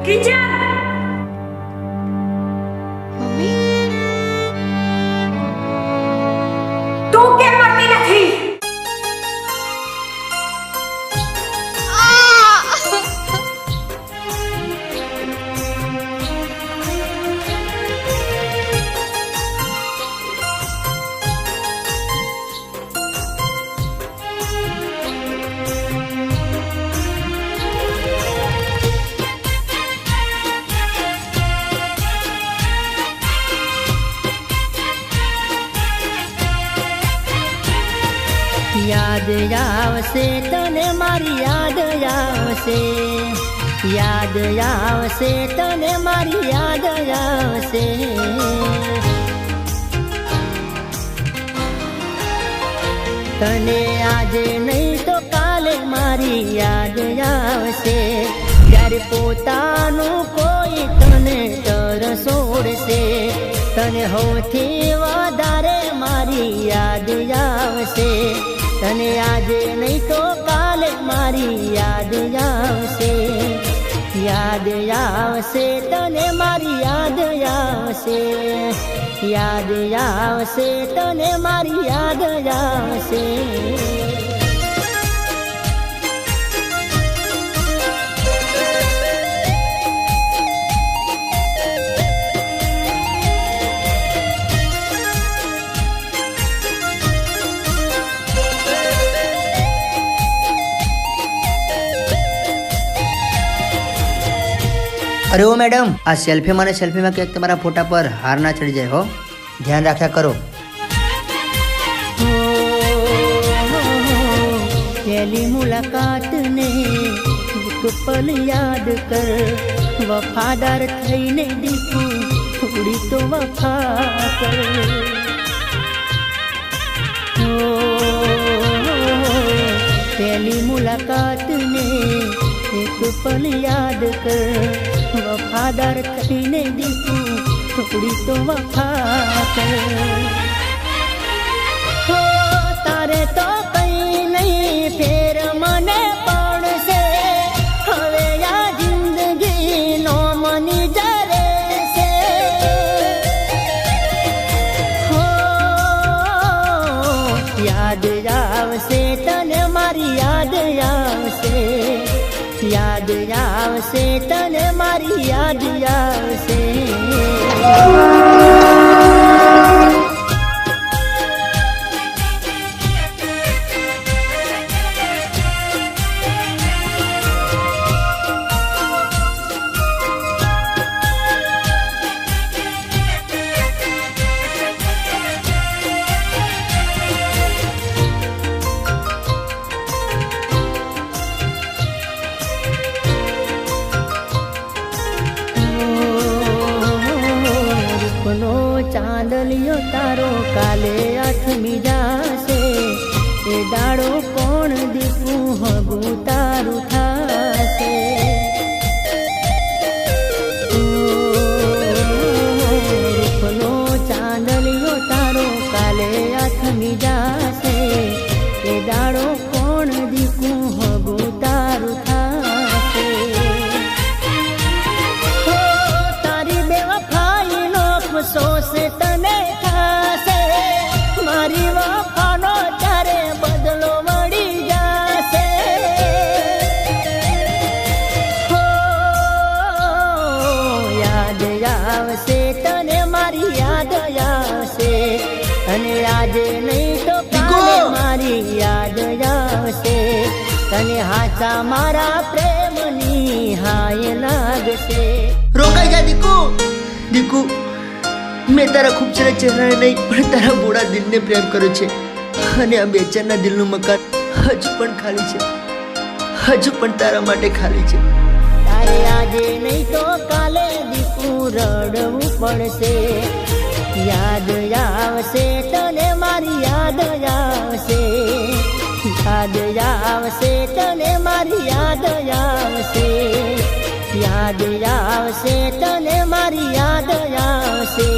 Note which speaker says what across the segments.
Speaker 1: Kitchen
Speaker 2: mummy
Speaker 1: તું કેમ મળતી નથી?
Speaker 3: યાદ આવશે તને મારી યાદ આવશે, યાદ આવશે તને મારી યાદ આવશે. તને આજે નહીં તો કાલે મારી યાદ આવશે, ત્યારે પોતાનું કોઈ તને તરસોડશે. તને સૌથી વધારે મારી યાદ આવશે, તને આજે નહીં તો કાલે મારી યાદ આવશે. યાદ આવશે તને મારી યાદ આવશે, યાદ આવશે તને મારી યાદ આવશે.
Speaker 4: અરે ઓ મેડમ, આ સેલ્ફીમાં ક્યાંક તમારા ફોટા પર હાર ના ચડી જાય હો, ધ્યાન રાખ્યા કરો.
Speaker 3: પહેલી મુલાકાત ને એક પલ યાદ કર, વફાદાર થઈને દીકુ થોડી તો વફા કર. પહેલી મુલાકાત ને એક પલ યાદ કર, વફાદાર થઈને દીકુ થોડી તો વફા કર. તારે તો કઈ નહીં ફેર મને પડશે, હવે આ જિંદગી નો મની જરે છે. યાદ આવશે તને મારી યાદ આવશે, યાદ આવશે તને મારી યાદ આવશે. ચાંદલિયો તારો કાલે આઠમી જાશે, એ દાડો કોણ દીકું હગું તારું થાશે. રૂપનો ચાંદલિયો તારો કાલે આઠમી જાશે, એ દાડો કોણ દીકું હગું તારું થાશે. તારી બેવફાઈનો અફસોસ તને થાશે, મારી વફાનો ત્યારે બદલો મળી જશે. યાદ આવશે તને મારી યાદ આવશે, અને આજે નહીં તો કાલે મારી યાદ આવશે. તને હાચા મારા પ્રેમની હાય લાગશે.
Speaker 4: રોકાઈ જા દીકુ. દીકુ, મેં તારા ખૂબસૂરત ચહેરાને નહીં પણ તારા બોળા દિલને પ્રેમ કર્યો છે, અને આ બેચેનના દિલનું મકાન હજુ પણ ખાલી છે, હજુ પણ તારા માટે ખાલી છે.
Speaker 3: તારે આજે નહીં તો કાલે દીકુ રડવું પડશે. યાદ આવશે તને મારી યાદ આવશે, યાદ આવશે તને મારી યાદ આવશે, યાદ આવશે તને મારી યાદ આવશે,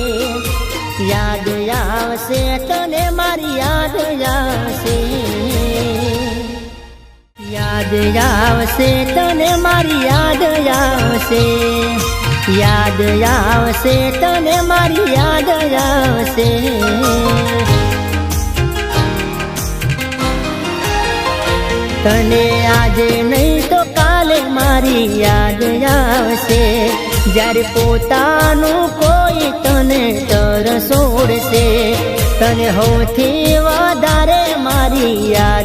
Speaker 3: યાદ આવશે તને મારી યાદ આવશે. યાદ યાદ આવશે તને મારી યાદ આવશે, યાદ આવશે તને મારી યાદ આવશે. તને આજે નહીં તો કાલે મારી યાદ આવશે, જ્યારે પોતાનું કોઈ તને તરસોડશે, તને સૌથી વધારે મારી યાદ